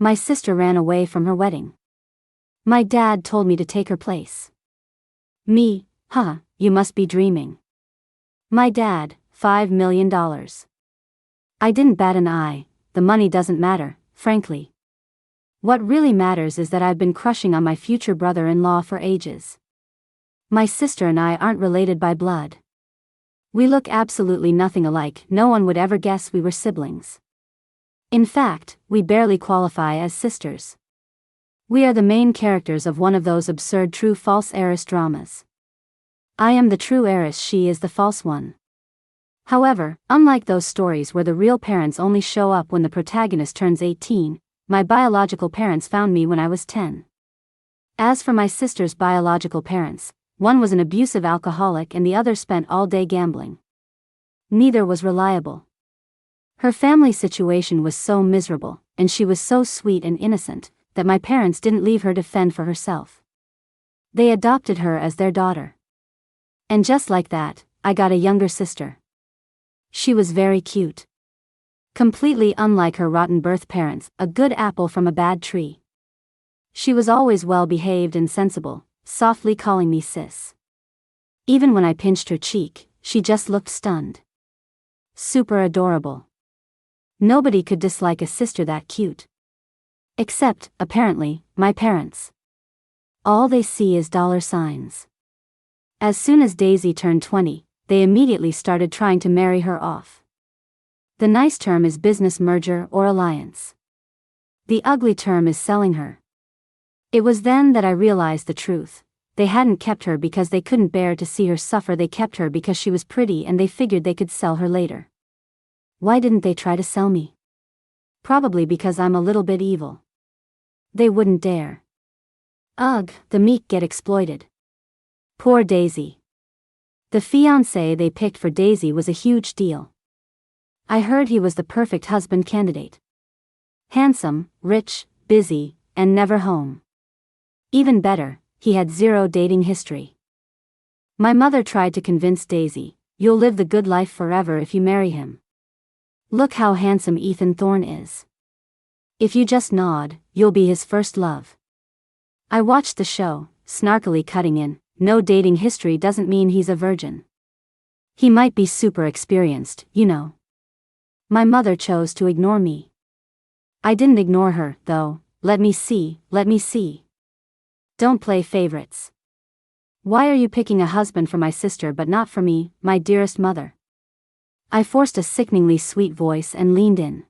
My sister ran away from her wedding. My dad told me to take her place. Me, you must be dreaming. My dad, $5 million. I didn't bat an eye, the money doesn't matter, frankly. What really matters is that I've been crushing on my future brother-in-law for ages. My sister and I aren't related by blood. We look absolutely nothing alike, no one would ever guess we were siblings. In fact, we barely qualify as sisters. We are the main characters of one of those absurd true-false heiress dramas. I am the true heiress, she is the false one. However, unlike those stories where the real parents only show up when the protagonist turns 18, my biological parents found me when I was 10. As for my sister's biological parents, one was an abusive alcoholic and the other spent all day gambling. Neither was reliable. Her family situation was so miserable, and she was so sweet and innocent, that my parents didn't leave her to fend for herself. They adopted her as their daughter. And just like that, I got a younger sister. She was very cute. Completely unlike her rotten birth parents, a good apple from a bad tree. She was always well behaved and sensible, softly calling me sis. Even when I pinched her cheek, she just looked stunned. Super adorable. Nobody could dislike a sister that cute. Except, apparently, my parents. All they see is dollar signs. As soon as Daisy turned 20, they immediately started trying to marry her off. The nice term is business merger or alliance. The ugly term is selling her. It was then that I realized the truth. They hadn't kept her because they couldn't bear to see her suffer, they kept her because she was pretty and they figured they could sell her later. Why didn't they try to sell me? Probably because I'm a little bit evil. They wouldn't dare. Ugh, the meek get exploited. Poor Daisy. The fiancé they picked for Daisy was a huge deal. I heard he was the perfect husband candidate. Handsome, rich, busy, and never home. Even better, he had zero dating history. My mother tried to convince Daisy, "You'll live the good life forever if you marry him. Look how handsome Ethan Thorne is. If you just nod, you'll be his first love." I watched the show, snarkily cutting in, "No dating history doesn't mean he's a virgin. He might be super experienced, you know." My mother chose to ignore me. I didn't ignore her, though. Let me see. Don't play favorites. Why are you picking a husband for my sister but not for me, my dearest mother? I forced a sickeningly sweet voice and leaned in.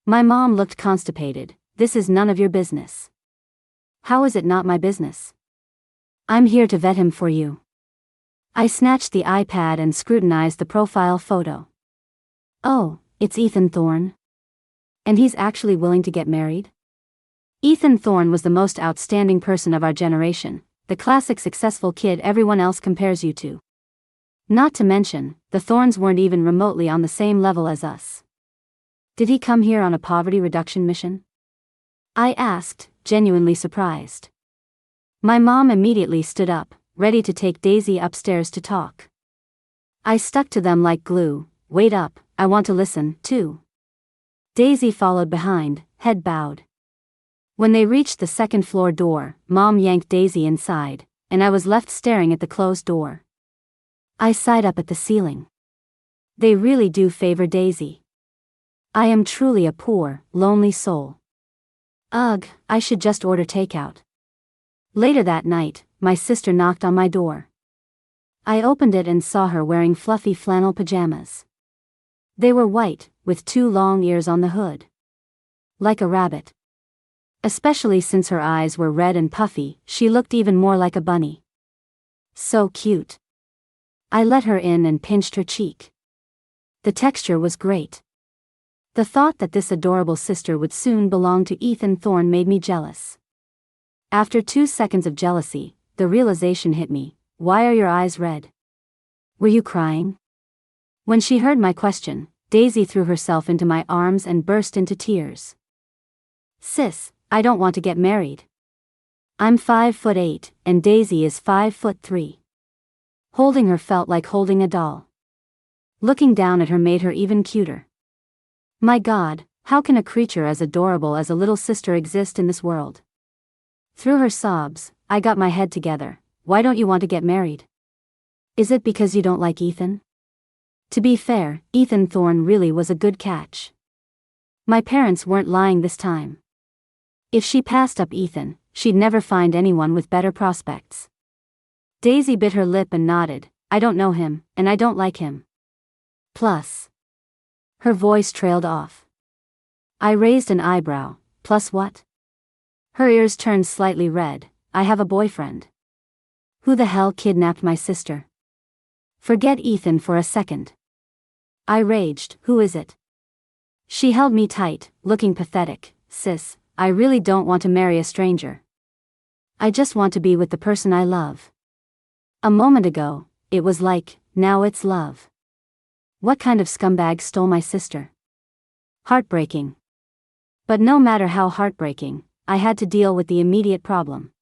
My mom looked constipated. "This is none of your business." "How is it not my business? I'm here to vet him for you." I snatched the iPad and scrutinized the profile photo. Oh, it's Ethan Thorne. And he's actually willing to get married? Ethan Thorne was the most outstanding person of our generation, the classic successful kid everyone else compares you to. Not to mention, the Thornes weren't even remotely on the same level as us. Did he come here on a poverty reduction mission? I asked, genuinely surprised. My mom immediately stood up, ready to take Daisy upstairs to talk. I stuck to them like glue. "Wait up, I want to listen, too." Daisy followed behind, head bowed. When they reached the second-floor door, Mom yanked Daisy inside, and I was left staring at the closed door. I sighed up at the ceiling. They really do favor Daisy. I am truly a poor, lonely soul. Ugh, I should just order takeout. Later that night, my sister knocked on my door. I opened it and saw her wearing fluffy flannel pajamas. They were white, with 2 long ears on the hood. Like a rabbit. Especially since her eyes were red and puffy, she looked even more like a bunny. So cute. I let her in and pinched her cheek. The texture was great. The thought that this adorable sister would soon belong to Ethan Thorne made me jealous. After 2 seconds of jealousy, the realization hit me. Why are your eyes red? Were you crying? When she heard my question, Daisy threw herself into my arms and burst into tears. "Sis, I don't want to get married. I'm 5'8", and Daisy is 5'3". Holding her felt like holding a doll. Looking down at her made her even cuter. My God, How can a creature as adorable as a little sister exist in this world? Through her sobs, I got my head together. Why don't you want to get married? Is it because you don't like Ethan? To be fair, Ethan Thorne really was a good catch. My parents weren't lying this time. If she passed up Ethan, she'd never find anyone with better prospects. Daisy bit her lip and nodded. I don't know him, and I don't like him. Plus. Her voice trailed off. I raised an eyebrow. Plus what? Her ears turned slightly red. I have a boyfriend. Who the hell kidnapped my sister? Forget Ethan for a second. I raged. Who is it? She held me tight, looking pathetic. Sis, I really don't want to marry a stranger. I just want to be with the person I love. A moment ago, it was like, now it's love. What kind of scumbag stole my sister? Heartbreaking. But no matter how heartbreaking, I had to deal with the immediate problem.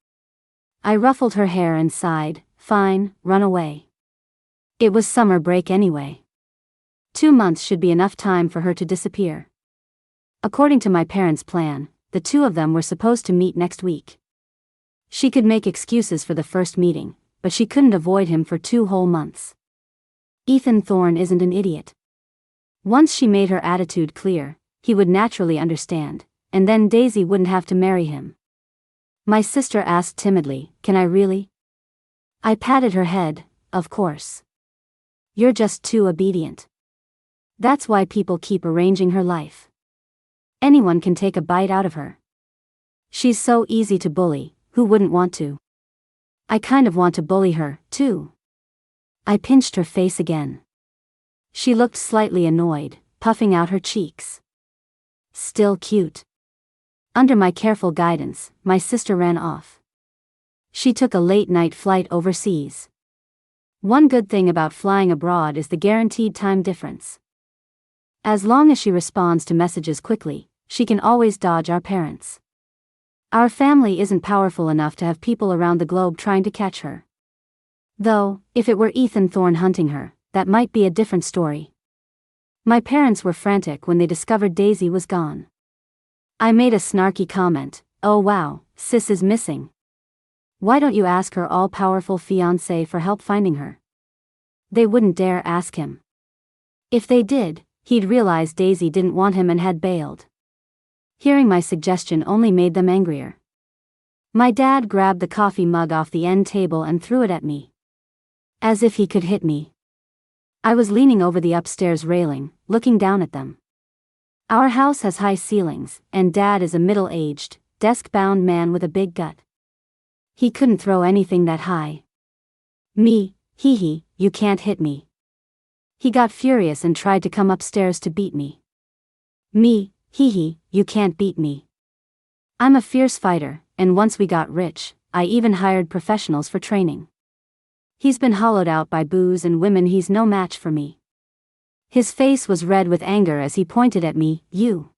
I ruffled her hair and sighed, fine, run away. It was summer break anyway. 2 months should be enough time for her to disappear. According to my parents' plan, the two of them were supposed to meet next week. She could make excuses for the first meeting, but she couldn't avoid him for 2 whole months. Ethan Thorne isn't an idiot. Once she made her attitude clear, he would naturally understand, and then Daisy wouldn't have to marry him. My sister asked timidly, "Can I really?" I patted her head. Of course. You're just too obedient. That's why people keep arranging her life. Anyone can take a bite out of her. She's so easy to bully, who wouldn't want to? I kind of want to bully her, too. I pinched her face again. She looked slightly annoyed, puffing out her cheeks. Still cute. Under my careful guidance, my sister ran off. She took a late-night flight overseas. One good thing about flying abroad is the guaranteed time difference. As long as she responds to messages quickly, she can always dodge our parents. Our family isn't powerful enough to have people around the globe trying to catch her. Though, if it were Ethan Thorne hunting her, that might be a different story. My parents were frantic when they discovered Daisy was gone. I made a snarky comment. Oh wow, sis is missing. Why don't you ask her all-powerful fiancé for help finding her? They wouldn't dare ask him. If they did, he'd realize Daisy didn't want him and had bailed. Hearing my suggestion only made them angrier. My dad grabbed the coffee mug off the end table and threw it at me. As if he could hit me. I was leaning over the upstairs railing, looking down at them. Our house has high ceilings, and Dad is a middle-aged, desk-bound man with a big gut. He couldn't throw anything that high. Me, hee, you can't hit me. He got furious and tried to come upstairs to beat me. Me, hee, you can't beat me. I'm a fierce fighter, and once we got rich, I even hired professionals for training. He's been hollowed out by booze and women. He's no match for me. His face was red with anger as he pointed at me. You.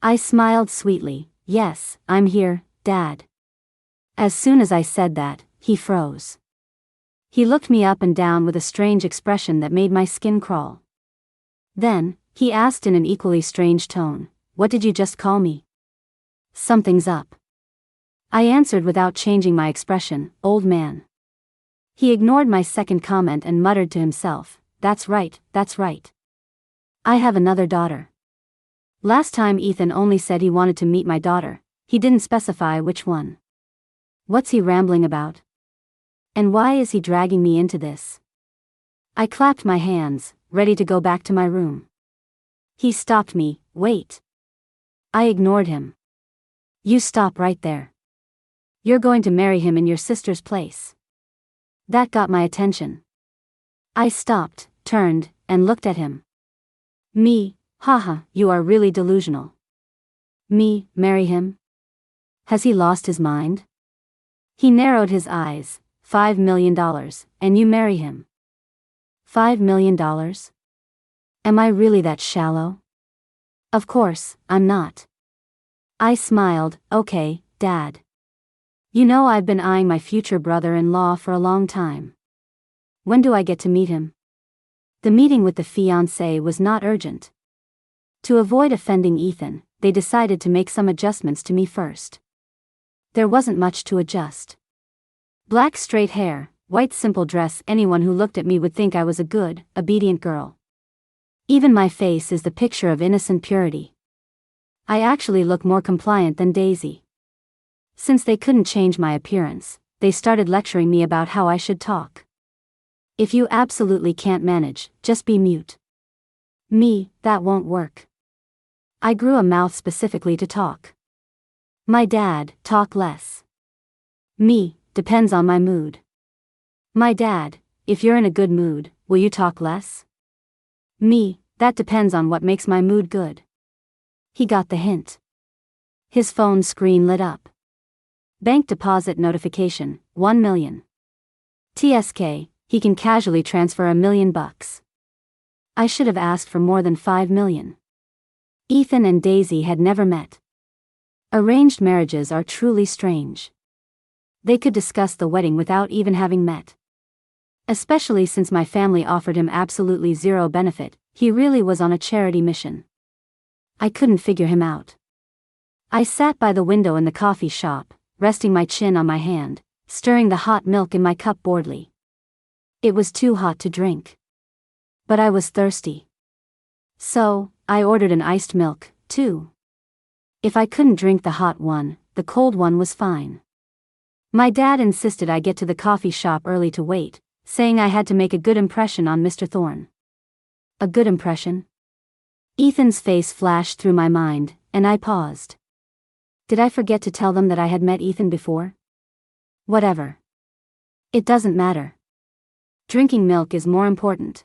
I smiled sweetly. Yes, I'm here, Dad. As soon as I said that, he froze. He looked me up and down with a strange expression that made my skin crawl. Then, he asked in an equally strange tone, "What did you just call me?" "Something's up." I answered without changing my expression, "Old man." He ignored my second comment and muttered to himself, that's right. I have another daughter. Last time Ethan only said he wanted to meet my daughter, he didn't specify which one. What's he rambling about? And why is he dragging me into this? I clapped my hands, ready to go back to my room. He stopped me. Wait. I ignored him. You stop right there. You're going to marry him in your sister's place. That got my attention. I stopped, turned, and looked at him. Me, haha, you are really delusional. Me, marry him? Has he lost his mind? He narrowed his eyes. $5 million, and you marry him. $5 million? Am I really that shallow? Of course, I'm not. I smiled. Okay, Dad. You know I've been eyeing my future brother-in-law for a long time. When do I get to meet him? The meeting with the fiancé was not urgent. To avoid offending Ethan, they decided to make some adjustments to me first. There wasn't much to adjust. Black straight hair, white simple dress. Anyone who looked at me would think I was a good, obedient girl. Even my face is the picture of innocent purity. I actually look more compliant than Daisy. Since they couldn't change my appearance, they started lecturing me about how I should talk. If you absolutely can't manage, just be mute. Me, that won't work. I grew a mouth specifically to talk. My dad, talk less. Me, depends on my mood. My dad, if you're in a good mood, will you talk less? Me, that depends on what makes my mood good. He got the hint. His phone screen lit up. Bank deposit notification, 1 million. TSK, he can casually transfer $1 million. I should have asked for more than 5 million. Ethan and Daisy had never met. Arranged marriages are truly strange. They could discuss the wedding without even having met. Especially since my family offered him absolutely zero benefit, he really was on a charity mission. I couldn't figure him out. I sat by the window in the coffee shop, resting my chin on my hand, stirring the hot milk in my cup boredly. It was too hot to drink. But I was thirsty. So, I ordered an iced milk, too. If I couldn't drink the hot one, the cold one was fine. My dad insisted I get to the coffee shop early to wait, saying I had to make a good impression on Mr. Thorne. A good impression? Ethan's face flashed through my mind, and I paused. Did I forget to tell them that I had met Ethan before? Whatever. It doesn't matter. Drinking milk is more important.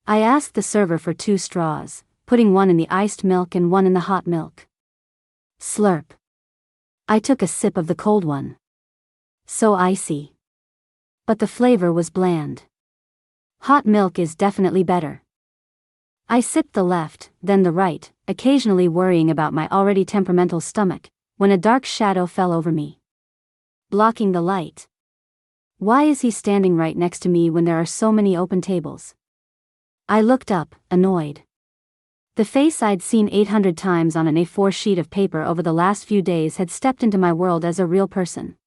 I asked the server for 2 straws, putting one in the iced milk and one in the hot milk. Slurp. I took a sip of the cold one. So icy. But the flavor was bland. Hot milk is definitely better. I sipped the left, then the right, occasionally worrying about my already temperamental stomach, when a dark shadow fell over me, blocking the light. Why is he standing right next to me when there are so many open tables? I looked up, annoyed. The face I'd seen 800 times on an A4 sheet of paper over the last few days had stepped into my world as a real person.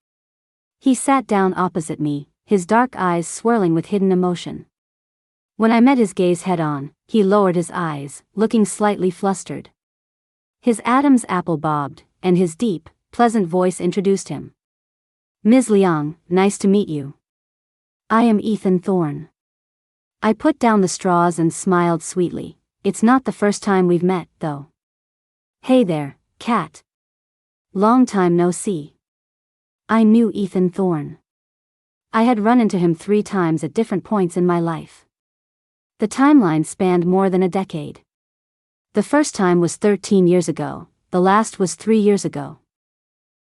He sat down opposite me, his dark eyes swirling with hidden emotion. When I met his gaze head-on, he lowered his eyes, looking slightly flustered. His Adam's apple bobbed, and his deep, pleasant voice introduced him. Ms. Leong, nice to meet you. I am Ethan Thorne. I put down the straws and smiled sweetly. It's not the first time we've met, though. Hey there, Kat. Long time no see. I knew Ethan Thorne. I had run into him 3 times at different points in my life. The timeline spanned more than a decade. The first time was 13 years ago, the last was 3 years ago.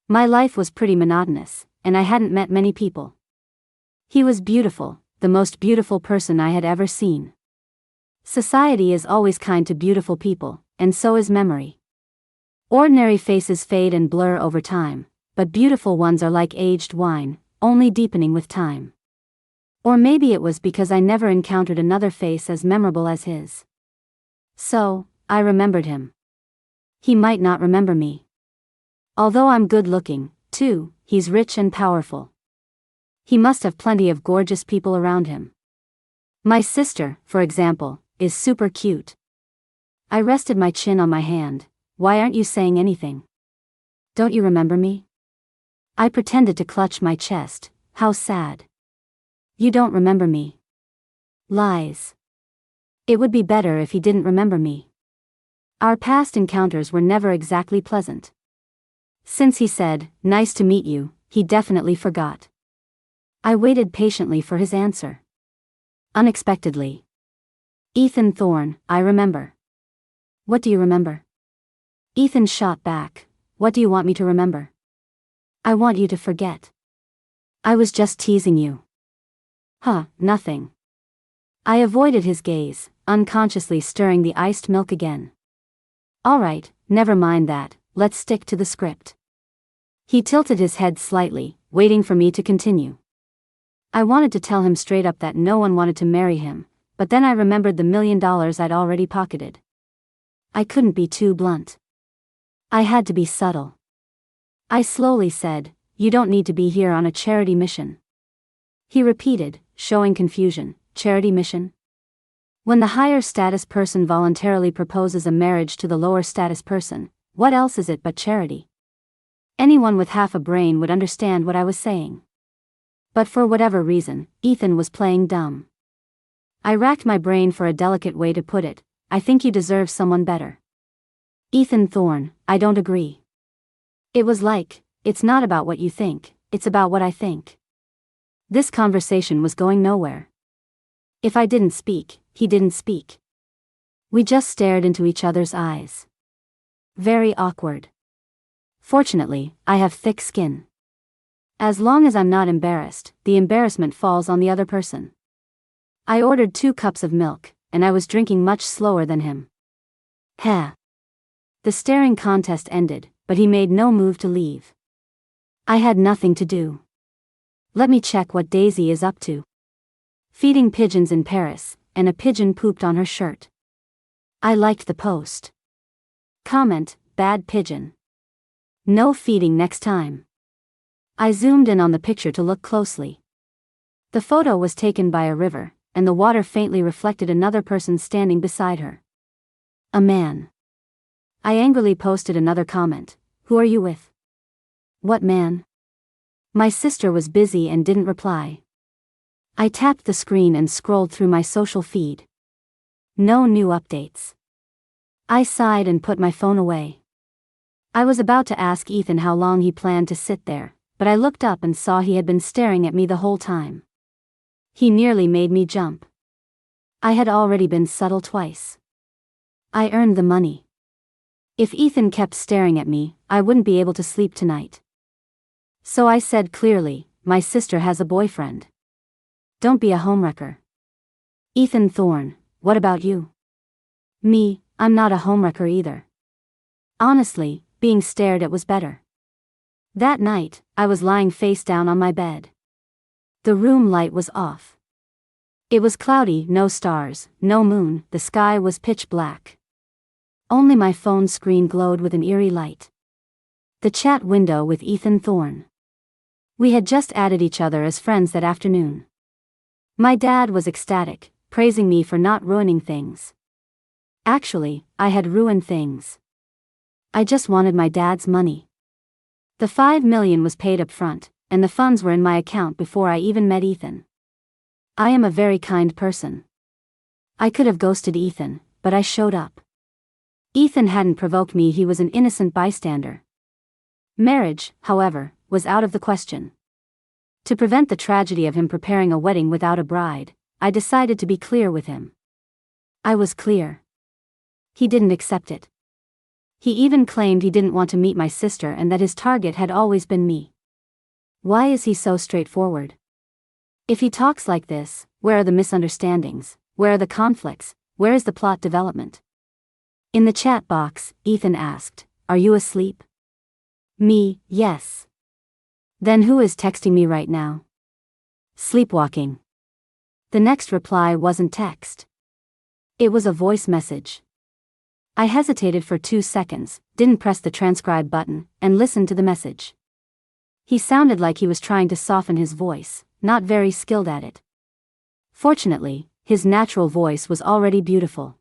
My life was pretty monotonous, and I hadn't met many people. He was beautiful, the most beautiful person I had ever seen. Society is always kind to beautiful people, and so is memory. Ordinary faces fade and blur over time, but beautiful ones are like aged wine, only deepening with time. Or maybe it was because I never encountered another face as memorable as his. So, I remembered him. He might not remember me. Although I'm good-looking, too, he's rich and powerful. He must have plenty of gorgeous people around him. My sister, for example, is super cute. I rested my chin on my hand. Why aren't you saying anything? Don't you remember me? I pretended to clutch my chest. How sad. You don't remember me. Lies. It would be better if he didn't remember me. Our past encounters were never exactly pleasant. Since he said, "Nice to meet you," he definitely forgot. I waited patiently for his answer. Unexpectedly. Ethan Thorne, I remember. What do you remember? Ethan shot back. What do you want me to remember? I want you to forget. I was just teasing you. Huh, nothing. I avoided his gaze, unconsciously stirring the iced milk again. Alright, never mind that, let's stick to the script. He tilted his head slightly, waiting for me to continue. I wanted to tell him straight up that no one wanted to marry him, but then I remembered the $1 million I'd already pocketed. I couldn't be too blunt. I had to be subtle. I slowly said, "You don't need to be here on a charity mission." He repeated, showing confusion, "Charity mission? When the higher status person voluntarily proposes a marriage to the lower status person, what else is it but charity?" Anyone with half a brain would understand what I was saying. But for whatever reason, Ethan was playing dumb. I racked my brain for a delicate way to put it. "I think you deserve someone better." "Ethan Thorne, I don't agree." It was like, "It's not about what you think, it's about what I think." This conversation was going nowhere. If I didn't speak, he didn't speak. We just stared into each other's eyes. Very awkward. Fortunately, I have thick skin. As long as I'm not embarrassed, the embarrassment falls on the other person. I ordered 2 cups of milk, and I was drinking much slower than him. Heh. The staring contest ended, but he made no move to leave. I had nothing to do. Let me check what Daisy is up to. Feeding pigeons in Paris, and a pigeon pooped on her shirt. I liked the post. Comment, "Bad pigeon. No feeding next time." I zoomed in on the picture to look closely. The photo was taken by a river, and the water faintly reflected another person standing beside her. A man. I angrily posted another comment, "Who are you with?" "What man?" My sister was busy and didn't reply. I tapped the screen and scrolled through my social feed. No new updates. I sighed and put my phone away. I was about to ask Ethan how long he planned to sit there, but I looked up and saw he had been staring at me the whole time. He nearly made me jump. I had already been subtle twice. I earned the money. If Ethan kept staring at me, I wouldn't be able to sleep tonight. So I said clearly, "My sister has a boyfriend. Don't be a homewrecker." "Ethan Thorne, what about you?" "Me, I'm not a homewrecker either." Honestly, being stared at was better. That night, I was lying face down on my bed. The room light was off. It was cloudy, no stars, no moon, the sky was pitch black. Only my phone screen glowed with an eerie light. The chat window with Ethan Thorne. We had just added each other as friends that afternoon. My dad was ecstatic, praising me for not ruining things. Actually, I had ruined things. I just wanted my dad's money. The $5 million was paid up front, and the funds were in my account before I even met Ethan. I am a very kind person. I could have ghosted Ethan, but I showed up. Ethan hadn't provoked me, he was an innocent bystander. Marriage, however, was out of the question. To prevent the tragedy of him preparing a wedding without a bride, I decided to be clear with him. I was clear. He didn't accept it. He even claimed he didn't want to meet my sister and that his target had always been me. Why is he so straightforward? If he talks like this, where are the misunderstandings? Where are the conflicts? Where is the plot development? In the chat box, Ethan asked, "Are you asleep?" Me, yes. Then who is texting me right now? Sleepwalking. The next reply wasn't text. It was a voice message. I hesitated for 2 seconds, didn't press the transcribe button, and listened to the message. He sounded like he was trying to soften his voice, not very skilled at it. Fortunately, his natural voice was already beautiful.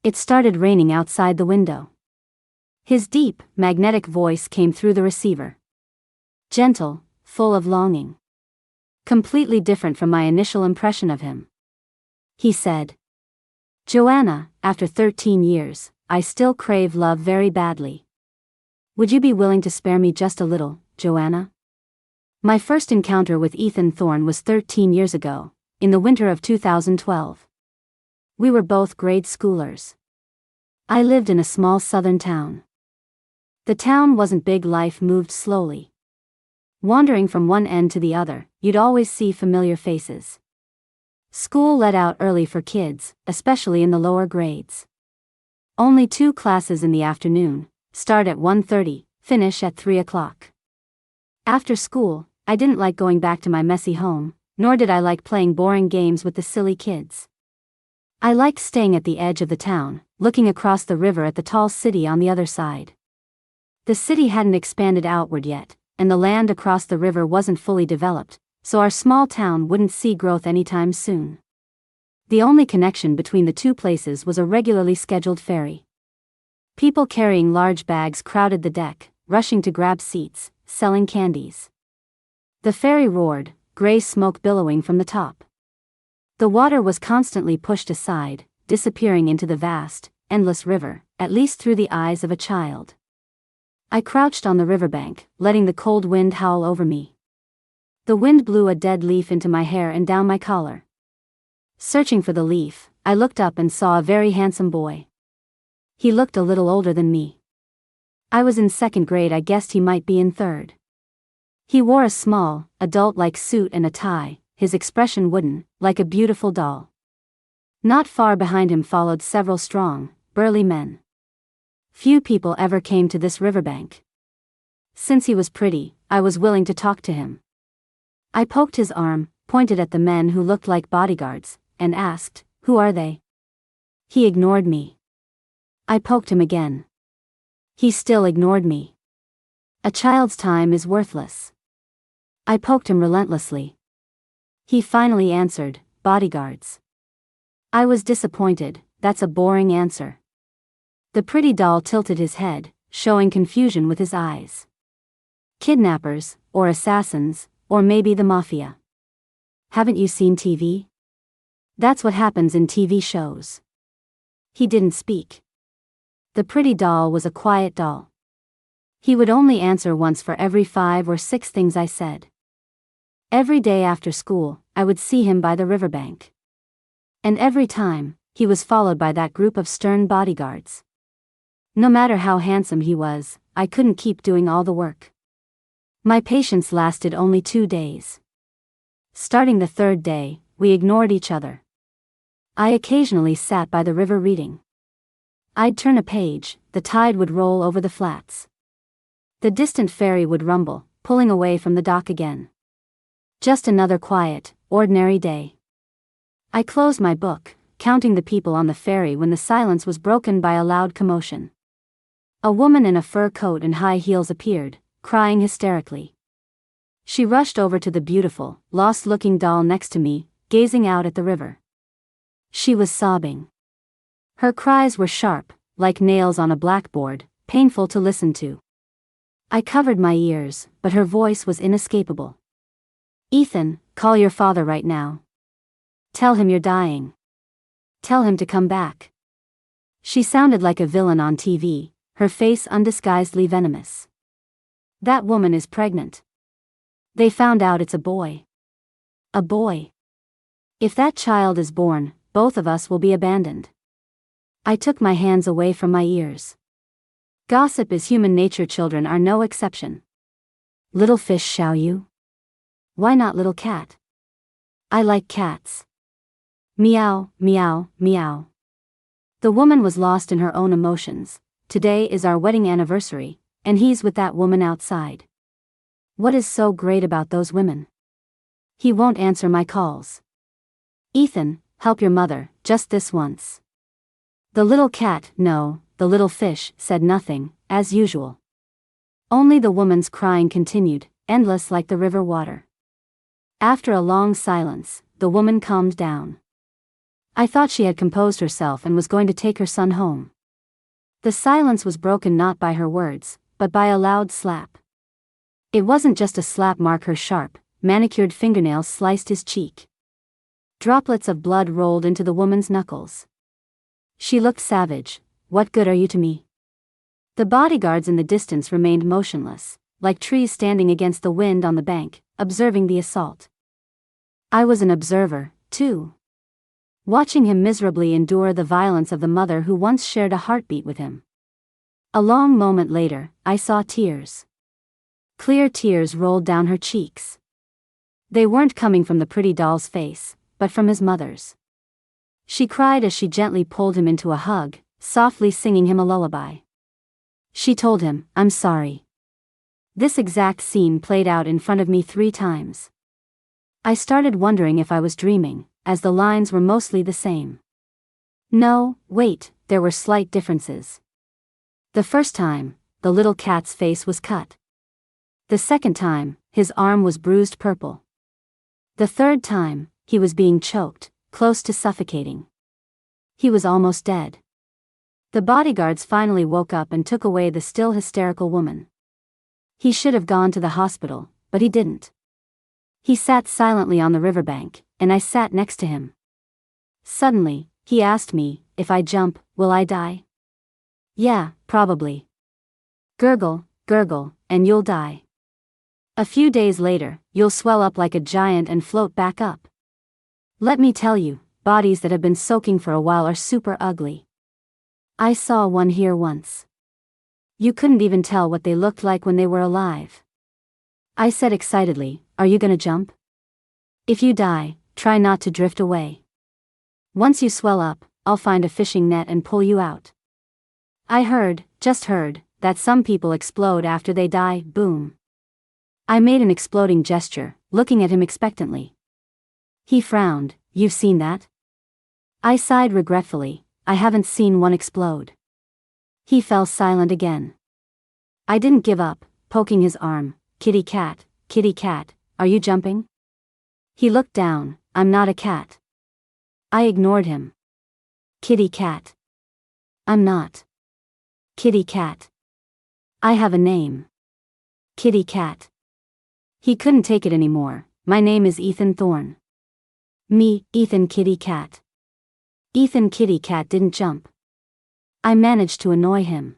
It started raining outside the window. His deep, magnetic voice came through the receiver. Gentle, full of longing. Completely different from my initial impression of him. He said, "Joanna, after 13 years, I still crave love very badly. Would you be willing to spare me just a little, Joanna?" My first encounter with Ethan Thorne was 13 years ago, in the winter of 2012. We were both grade schoolers. I lived in a small southern town. The town wasn't big, life moved slowly. Wandering from one end to the other, you'd always see familiar faces. School let out early for kids, especially in the lower grades. Only 2 classes in the afternoon, start at 1:30, finish at 3 o'clock. After school, I didn't like going back to my messy home, nor did I like playing boring games with the silly kids. I liked staying at the edge of the town, looking across the river at the tall city on the other side. The city hadn't expanded outward yet, and the land across the river wasn't fully developed, so our small town wouldn't see growth anytime soon. The only connection between the two places was a regularly scheduled ferry. People carrying large bags crowded the deck, rushing to grab seats, selling candies. The ferry roared, gray smoke billowing from the top. The water was constantly pushed aside, disappearing into the vast, endless river, at least through the eyes of a child. I crouched on the riverbank, letting the cold wind howl over me. The wind blew a dead leaf into my hair and down my collar. Searching for the leaf, I looked up and saw a very handsome boy. He looked a little older than me. I was in second grade, I guessed he might be in third. He wore a small, adult-like suit and a tie, his expression wooden, like a beautiful doll. Not far behind him followed several strong, burly men. Few people ever came to this riverbank. Since he was pretty, I was willing to talk to him. I poked his arm, pointed at the men who looked like bodyguards, and asked, "Who are they?" He ignored me. I poked him again. He still ignored me. A child's time is worthless. I poked him relentlessly. He finally answered, "Bodyguards." I was disappointed. That's a boring answer. The pretty doll tilted his head, showing confusion with his eyes. Kidnappers, or assassins, or maybe the mafia. Haven't you seen TV? That's what happens in TV shows. He didn't speak. The pretty doll was a quiet doll. He would only answer once for every 5 or 6 things I said. Every day after school, I would see him by the riverbank. And every time, he was followed by that group of stern bodyguards. No matter how handsome he was, I couldn't keep doing all the work. My patience lasted only 2 days. Starting the 3rd day, we ignored each other. I occasionally sat by the river reading. I'd turn a page, the tide would roll over the flats. The distant ferry would rumble, pulling away from the dock again. Just another quiet, ordinary day. I closed my book, counting the people on the ferry when the silence was broken by a loud commotion. A woman in a fur coat and high heels appeared, crying hysterically. She rushed over to the beautiful, lost-looking doll next to me, gazing out at the river. She was sobbing. Her cries were sharp, like nails on a blackboard, painful to listen to. I covered my ears, but her voice was inescapable. "Ethan, call your father right now. Tell him you're dying. Tell him to come back." She sounded like a villain on TV, her face undisguisedly venomous. "That woman is pregnant. They found out it's a boy. A boy. If that child is born, both of us will be abandoned." I took my hands away from my ears. Gossip is human nature, children are no exception. Little fish, shall you? Why not little cat? I like cats. Meow, meow, meow. The woman was lost in her own emotions. Today is our wedding anniversary, and he's with that woman outside. What is so great about those women? He won't answer my calls. "Ethan, help your mother, just this once." The little cat, no, the little fish, said nothing, as usual. Only the woman's crying continued, endless like the river water. After a long silence, the woman calmed down. I thought she had composed herself and was going to take her son home. The silence was broken not by her words, but by a loud slap. It wasn't just a slap. Her sharp, manicured fingernails sliced his cheek. Droplets of blood rolled into the woman's knuckles. She looked savage. "What good are you to me?" The bodyguards in the distance remained motionless, like trees standing against the wind on the bank, observing the assault. I was an observer, too. Watching him miserably endure the violence of the mother who once shared a heartbeat with him. A long moment later, I saw tears. Clear tears rolled down her cheeks. They weren't coming from the pretty doll's face, but from his mother's. She cried as she gently pulled him into a hug, softly singing him a lullaby. She told him, "I'm sorry." This exact scene played out in front of me 3 times. I started wondering if I was dreaming, as the lines were mostly the same. No, wait, there were slight differences. The first time, the little cat's face was cut. The second time, his arm was bruised purple. The third time, he was being choked, close to suffocating. He was almost dead. The bodyguards finally woke up and took away the still hysterical woman. He should have gone to the hospital, but he didn't. He sat silently on the riverbank, and I sat next to him. Suddenly, he asked me, if I jump, will I die? Yeah, probably. Gurgle, gurgle, and you'll die. A few days later, you'll swell up like a giant and float back up. Let me tell you, bodies that have been soaking for a while are super ugly. I saw one here once. You couldn't even tell what they looked like when they were alive. I said excitedly, are you gonna jump? If you die, try not to drift away. Once you swell up, I'll find a fishing net and pull you out. I just heard, that some people explode after they die, boom. I made an exploding gesture, looking at him expectantly. He frowned, you've seen that? I sighed regretfully, I haven't seen one explode. He fell silent again. I didn't give up, poking his arm, kitty cat, are you jumping? He looked down, I'm not a cat. I ignored him. Kitty cat. I'm not. Kitty cat. I have a name. Kitty cat. He couldn't take it anymore, my name is Ethan Thorne. Me, Ethan Kitty Cat. Ethan Kitty Cat didn't jump. I managed to annoy him.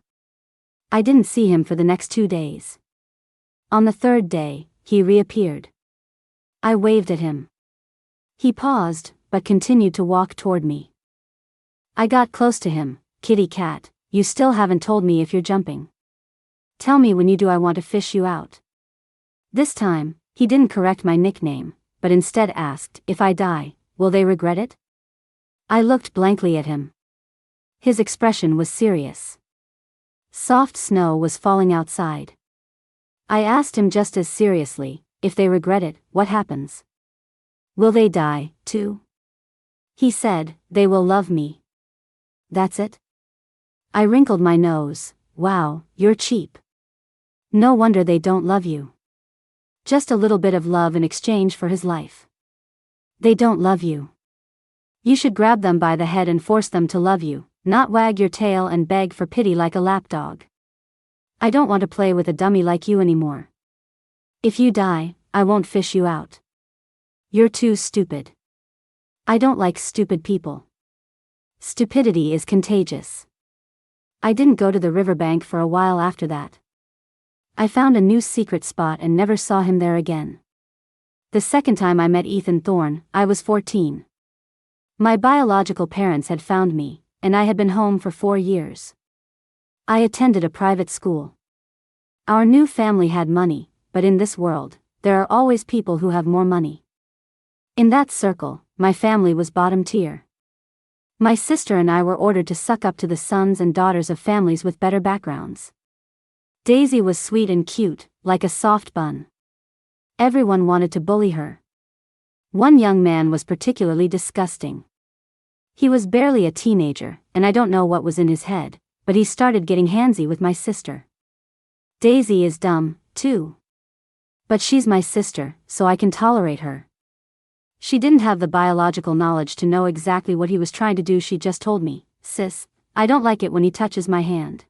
I didn't see him for the next 2 days. On the third day, he reappeared. I waved at him. He paused, but continued to walk toward me. I got close to him. Kitty cat, you still haven't told me if you're jumping. Tell me when you do, I want to fish you out. This time, he didn't correct my nickname, but instead asked, if I die, will they regret it? I looked blankly at him. His expression was serious. Soft snow was falling outside. I asked him just as seriously, if they regret it, what happens? Will they die, too? He said, they will love me. That's it? I wrinkled my nose. Wow, you're cheap. No wonder they don't love you. Just a little bit of love in exchange for his life. They don't love you. You should grab them by the head and force them to love you, not wag your tail and beg for pity like a lapdog. I don't want to play with a dummy like you anymore. If you die, I won't fish you out. You're too stupid. I don't like stupid people. Stupidity is contagious. I didn't go to the riverbank for a while after that. I found a new secret spot and never saw him there again. The second time I met Ethan Thorne, I was 14. My biological parents had found me, and I had been home for 4 years. I attended a private school. Our new family had money, but in this world, there are always people who have more money. In that circle, my family was bottom tier. My sister and I were ordered to suck up to the sons and daughters of families with better backgrounds. Daisy was sweet and cute, like a soft bun. Everyone wanted to bully her. One young man was particularly disgusting. He was barely a teenager, and I don't know what was in his head, but he started getting handsy with my sister. Daisy is dumb, too. But she's my sister, so I can tolerate her. She didn't have the biological knowledge to know exactly what he was trying to do. She just told me, sis, I don't like it when he touches my hand.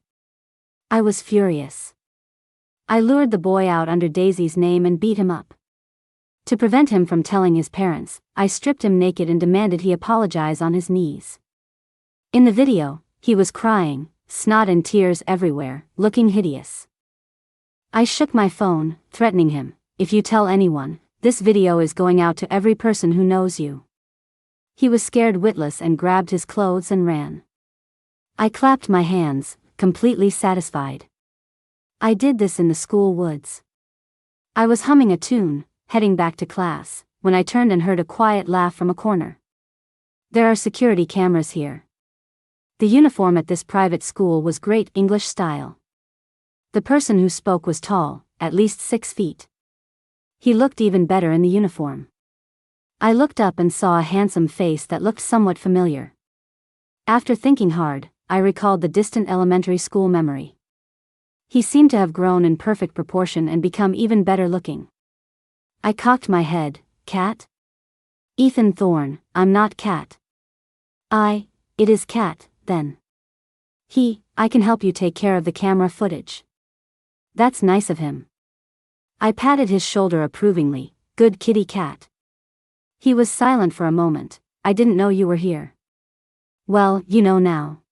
I was furious. I lured the boy out under Daisy's name and beat him up. To prevent him from telling his parents, I stripped him naked and demanded he apologize on his knees. In the video, he was crying, snot and tears everywhere, looking hideous. I shook my phone, threatening him, if you tell anyone, this video is going out to every person who knows you. He was scared witless and grabbed his clothes and ran. I clapped my hands, completely satisfied. I did this in the school woods. I was humming a tune, heading back to class, when I turned and heard a quiet laugh from a corner. There are security cameras here. The uniform at this private school was great English style. The person who spoke was tall, at least 6 feet. He looked even better in the uniform. I looked up and saw a handsome face that looked somewhat familiar. After thinking hard, I recalled the distant elementary school memory. He seemed to have grown in perfect proportion and become even better looking. I cocked my head. Cat? Ethan Thorne, I'm not Cat. It is Cat, then. I can help you take care of the camera footage. That's nice of him. I patted his shoulder approvingly. Good kitty cat. He was silent for a moment. I didn't know you were here. Well, you know now.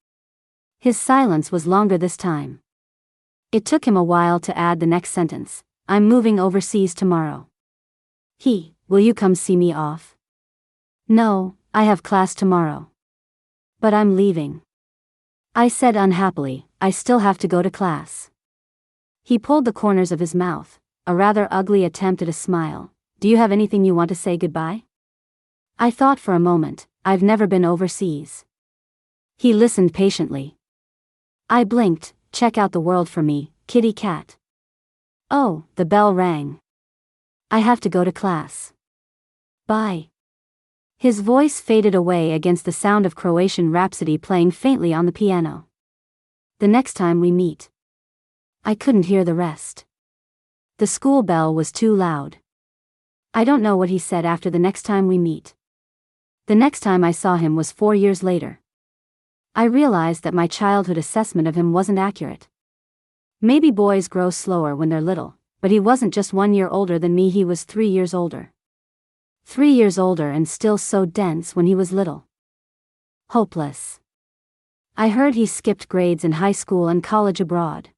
His silence was longer this time. It took him a while to add the next sentence. I'm moving overseas tomorrow. Will you come see me off? No, I have class tomorrow. But I'm leaving. I said unhappily, I still have to go to class. He pulled the corners of his mouth, a rather ugly attempt at a smile. Do you have anything you want to say goodbye? I thought for a moment. I've never been overseas. He listened patiently. I blinked. Check out the world for me, kitty cat. Oh, the bell rang. I have to go to class. Bye. His voice faded away against the sound of Croatian Rhapsody playing faintly on the piano. The next time we meet. I couldn't hear the rest. The school bell was too loud. I don't know what he said after the next time we meet. The next time I saw him was 4 years later. I realized that my childhood assessment of him wasn't accurate. Maybe boys grow slower when they're little, but he wasn't just 1 year older than me, he was 3 years older. 3 years older and still so dense when he was little. Hopeless. I heard he skipped grades in high school and college abroad.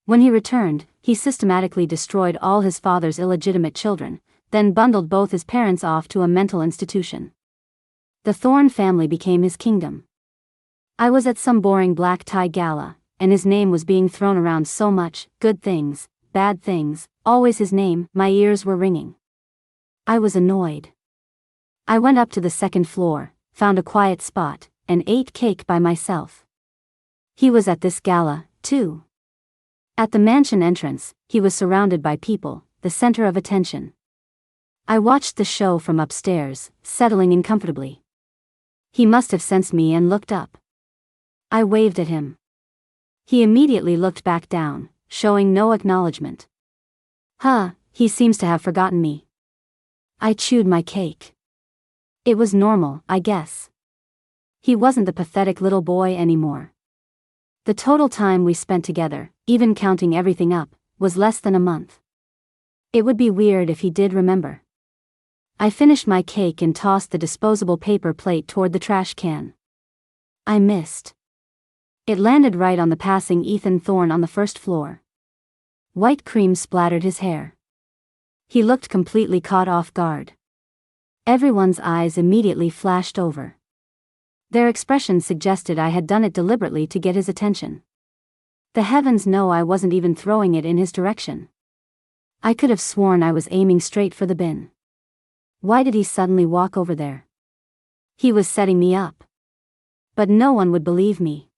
When he returned, he systematically destroyed all his father's illegitimate children, then bundled both his parents off to a mental institution. The Thorne family became his kingdom. I was at some boring black tie gala, and his name was being thrown around so much, good things, bad things, always his name, my ears were ringing. I was annoyed. I went up to the second floor, found a quiet spot, and ate cake by myself. He was at this gala, too. At the mansion entrance, he was surrounded by people, the center of attention. I watched the show from upstairs, settling in comfortably. He must have sensed me and looked up. I waved at him. He immediately looked back down, showing no acknowledgement. He seems to have forgotten me. I chewed my cake. It was normal, I guess. He wasn't the pathetic little boy anymore. The total time we spent together, even counting everything up, was less than a month. It would be weird if he did remember. I finished my cake and tossed the disposable paper plate toward the trash can. I missed. It landed right on the passing Ethan Thorne on the first floor. White cream splattered his hair. He looked completely caught off guard. Everyone's eyes immediately flashed over. Their expressions suggested I had done it deliberately to get his attention. The heavens know I wasn't even throwing it in his direction. I could have sworn I was aiming straight for the bin. Why did he suddenly walk over there? He was setting me up. But no one would believe me.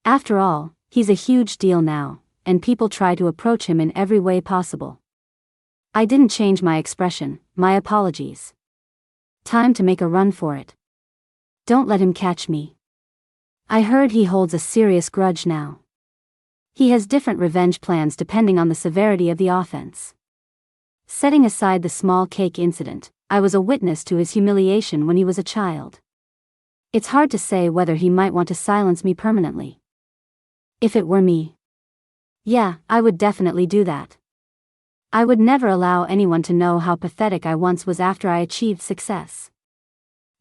After all, he's a huge deal now, and people try to approach him in every way possible. I didn't change my expression. My apologies. Time to make a run for it. Don't let him catch me. I heard he holds a serious grudge now. He has different revenge plans depending on the severity of the offense. Setting aside the small cake incident, I was a witness to his humiliation when he was a child. It's hard to say whether he might want to silence me permanently. If it were me. Yeah, I would definitely do that. I would never allow anyone to know how pathetic I once was after I achieved success.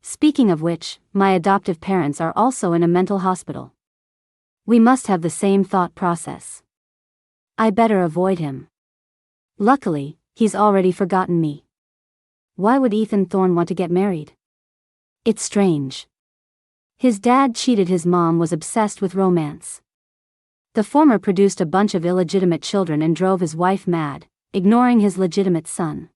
Speaking of which, my adoptive parents are also in a mental hospital. We must have the same thought process. I better avoid him. Luckily, he's already forgotten me. Why would Ethan Thorne want to get married? It's strange. His dad cheated, his mom was obsessed with romance. The former produced a bunch of illegitimate children and drove his wife mad, ignoring his legitimate son.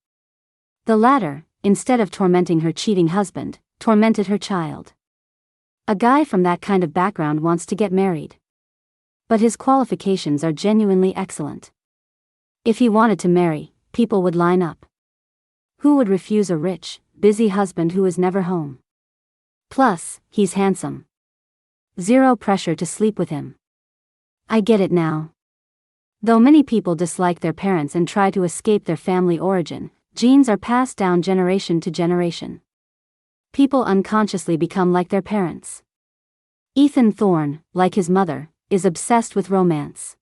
The latter, instead of tormenting her cheating husband, tormented her child. A guy from that kind of background wants to get married. But his qualifications are genuinely excellent. If he wanted to marry, people would line up. Who would refuse a rich, busy husband who is never home? Plus, he's handsome. Zero pressure to sleep with him. I get it now. Though many people dislike their parents and try to escape their family origin, genes are passed down generation to generation. People unconsciously become like their parents. Ethan Thorne, like his mother, is obsessed with romance.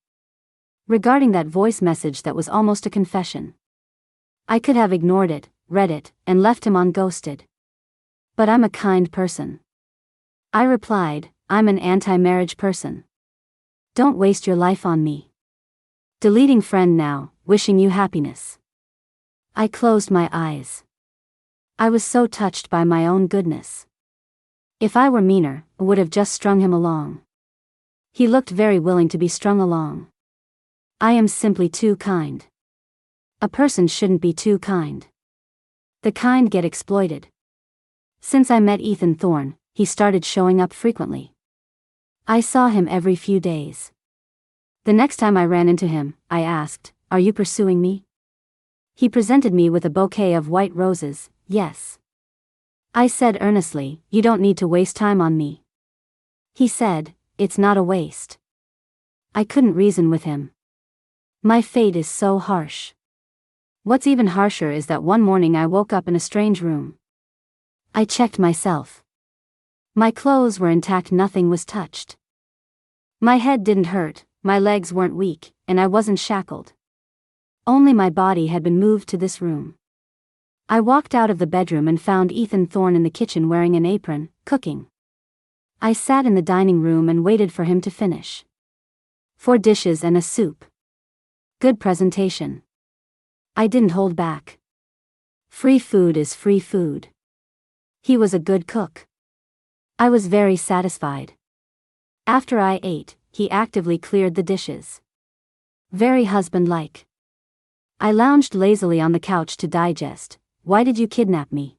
Regarding that voice message that was almost a confession. I could have ignored it, read it, and left him unghosted. But I'm a kind person. I replied, I'm an anti-marriage person. Don't waste your life on me. Deleting friend now, wishing you happiness. I closed my eyes. I was so touched by my own goodness. If I were meaner, I would have just strung him along. He looked very willing to be strung along. I am simply too kind. A person shouldn't be too kind. The kind get exploited. Since I met Ethan Thorne, he started showing up frequently. I saw him every few days. The next time I ran into him, I asked, "Are you pursuing me?" He presented me with a bouquet of white roses. Yes. I said earnestly, "You don't need to waste time on me." He said, "It's not a waste." I couldn't reason with him. My fate is so harsh. What's even harsher is that one morning I woke up in a strange room. I checked myself. My clothes were intact, nothing was touched. My head didn't hurt, my legs weren't weak, and I wasn't shackled. Only my body had been moved to this room. I walked out of the bedroom and found Ethan Thorne in the kitchen wearing an apron, cooking. I sat in the dining room and waited for him to finish. 4 dishes and a soup. Good presentation. I didn't hold back. Free food is free food. He was a good cook. I was very satisfied. After I ate, he actively cleared the dishes. Very husband-like. I lounged lazily on the couch to digest. Why did you kidnap me?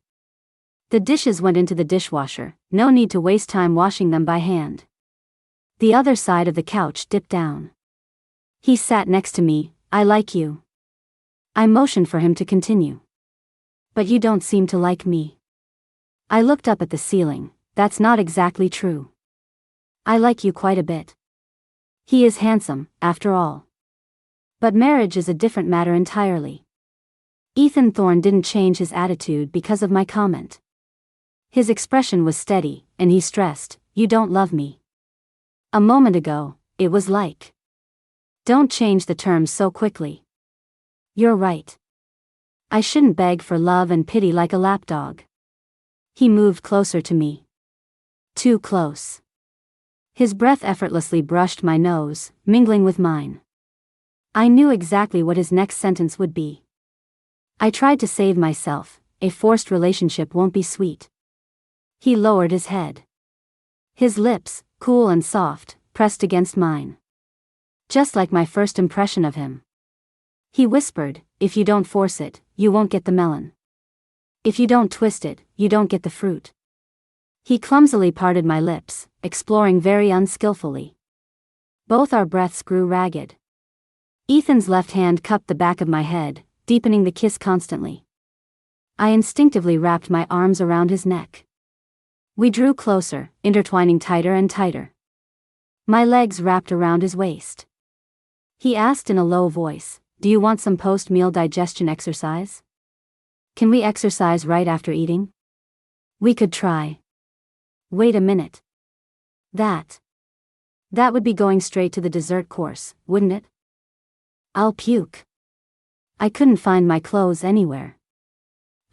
The dishes went into the dishwasher, no need to waste time washing them by hand. The other side of the couch dipped down. He sat next to me. I like you. I motioned for him to continue. But you don't seem to like me. I looked up at the ceiling. That's not exactly true. I like you quite a bit. He is handsome, after all. But marriage is a different matter entirely. Ethan Thorne didn't change his attitude because of my comment. His expression was steady, and he stressed, "You don't love me." A moment ago, it was like, "Don't change the terms so quickly." You're right. I shouldn't beg for love and pity like a lapdog. He moved closer to me. Too close. His breath effortlessly brushed my nose, mingling with mine. I knew exactly what his next sentence would be. I tried to save myself. A forced relationship won't be sweet. He lowered his head. His lips, cool and soft, pressed against mine. Just like my first impression of him. He whispered, "If you don't force it, you won't get the melon. If you don't twist it, you don't get the fruit." He clumsily parted my lips, exploring very unskillfully. Both our breaths grew ragged. Ethan's left hand cupped the back of my head, deepening the kiss constantly. I instinctively wrapped my arms around his neck. We drew closer, intertwining tighter and tighter. My legs wrapped around his waist. He asked in a low voice, "Do you want some post-meal digestion exercise? Can we exercise right after eating?" We could try. Wait a minute. That would be going straight to the dessert course, wouldn't it? I'll puke. I couldn't find my clothes anywhere.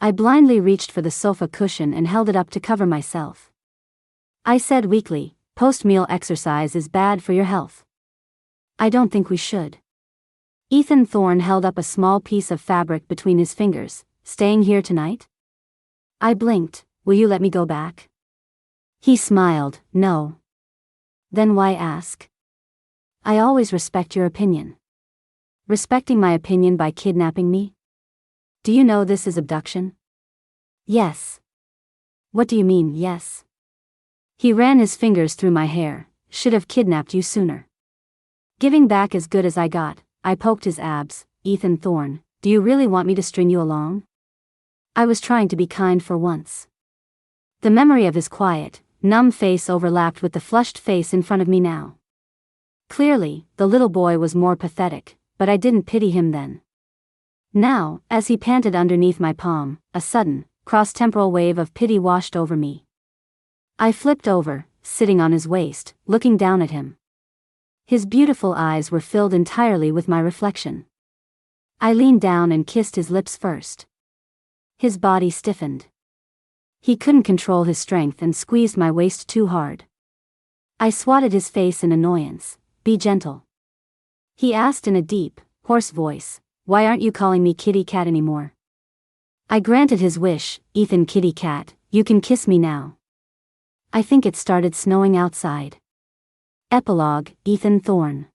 I blindly reached for the sofa cushion and held it up to cover myself. I said weakly, "Post-meal exercise is bad for your health. I don't think we should." Ethan Thorne held up a small piece of fabric between his fingers. "Staying here tonight?" I blinked. "Will you let me go back?" He smiled. "No." "Then why ask?" "I always respect your opinion." Respecting my opinion by kidnapping me? Do you know this is abduction? Yes. What do you mean, yes? He ran his fingers through my hair. "Should have kidnapped you sooner." Giving back as good as I got, I poked his abs. "Ethan Thorne, do you really want me to string you along?" I was trying to be kind for once. The memory of his quiet, numb face overlapped with the flushed face in front of me now. Clearly, the little boy was more pathetic, but I didn't pity him then. Now, as he panted underneath my palm, a sudden, cross-temporal wave of pity washed over me. I flipped over, sitting on his waist, looking down at him. His beautiful eyes were filled entirely with my reflection. I leaned down and kissed his lips first. His body stiffened. He couldn't control his strength and squeezed my waist too hard. I swatted his face in annoyance. "Be gentle," he asked in a deep, hoarse voice. "Why aren't you calling me kitty cat anymore?" I granted his wish. "Ethan kitty cat, you can kiss me now." I think it started snowing outside. Epilogue, Ethan Thorne.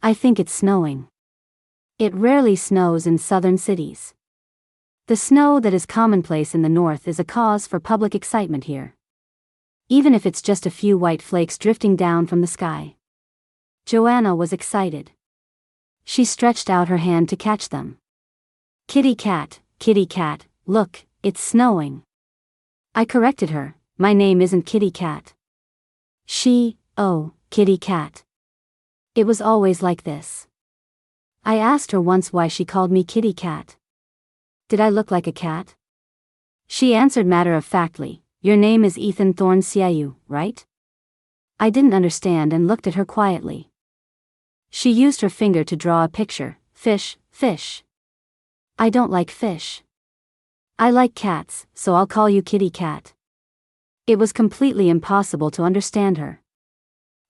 I think it's snowing. It rarely snows in southern cities. The snow that is commonplace in the north is a cause for public excitement here. Even if it's just a few white flakes drifting down from the sky. Joanna was excited. She stretched out her hand to catch them. Kitty cat, look, it's snowing." I corrected her. "My name isn't Kitty Cat." Oh, Kitty Cat. It was always like this. I asked her once why she called me Kitty Cat. Did I look like a cat? She answered matter-of-factly, "Your name is Ethan Thorne Siayu, right?" I didn't understand and looked at her quietly. She used her finger to draw a picture. Fish. I don't like fish. I like cats, so I'll call you Kitty Cat. It was completely impossible to understand her.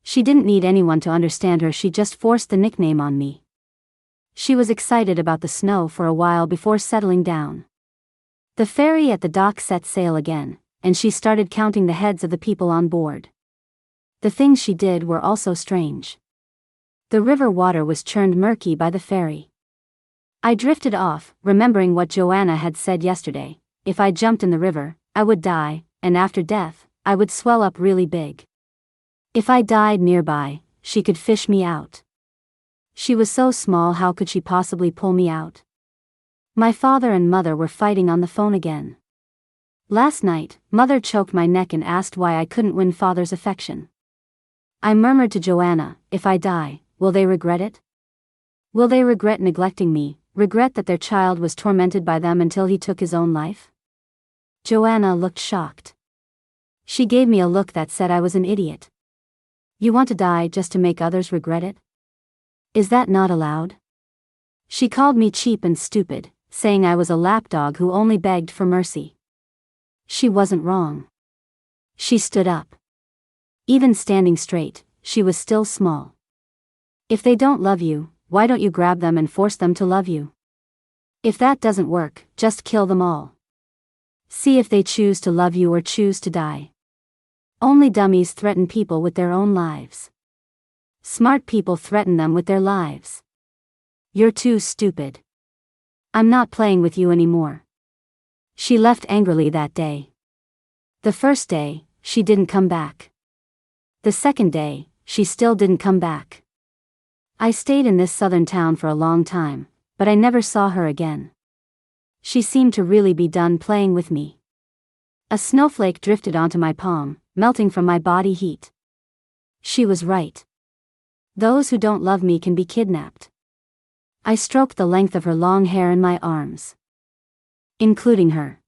She didn't need anyone to understand her, she just forced the nickname on me. She was excited about the snow for a while before settling down. The ferry at the dock set sail again, and she started counting the heads of the people on board. The things she did were also strange. The river water was churned murky by the ferry. I drifted off, remembering what Joanna had said yesterday. If I jumped in the river, I would die, and after death, I would swell up really big. If I died nearby, she could fish me out. She was so small, how could she possibly pull me out? My father and mother were fighting on the phone again. Last night, mother choked my neck and asked why I couldn't win father's affection. I murmured to Joanna, "If I die, will they regret it? Will they regret neglecting me, regret that their child was tormented by them until he took his own life?" Joanna looked shocked. She gave me a look that said I was an idiot. "You want to die just to make others regret it? Is that not allowed?" She called me cheap and stupid, saying I was a lapdog who only begged for mercy. She wasn't wrong. She stood up. Even standing straight, she was still small. If they don't love you, why don't you grab them and force them to love you? If that doesn't work, just kill them all. See if they choose to love you or choose to die. Only dummies threaten people with their own lives. Smart people threaten them with their lives. You're too stupid. I'm not playing with you anymore. She left angrily that day. The first day, she didn't come back. The second day, she still didn't come back. I stayed in this southern town for a long time, but I never saw her again. She seemed to really be done playing with me. A snowflake drifted onto my palm, melting from my body heat. She was right. Those who don't love me can be kidnapped. I stroked the length of her long hair in my arms. Including her.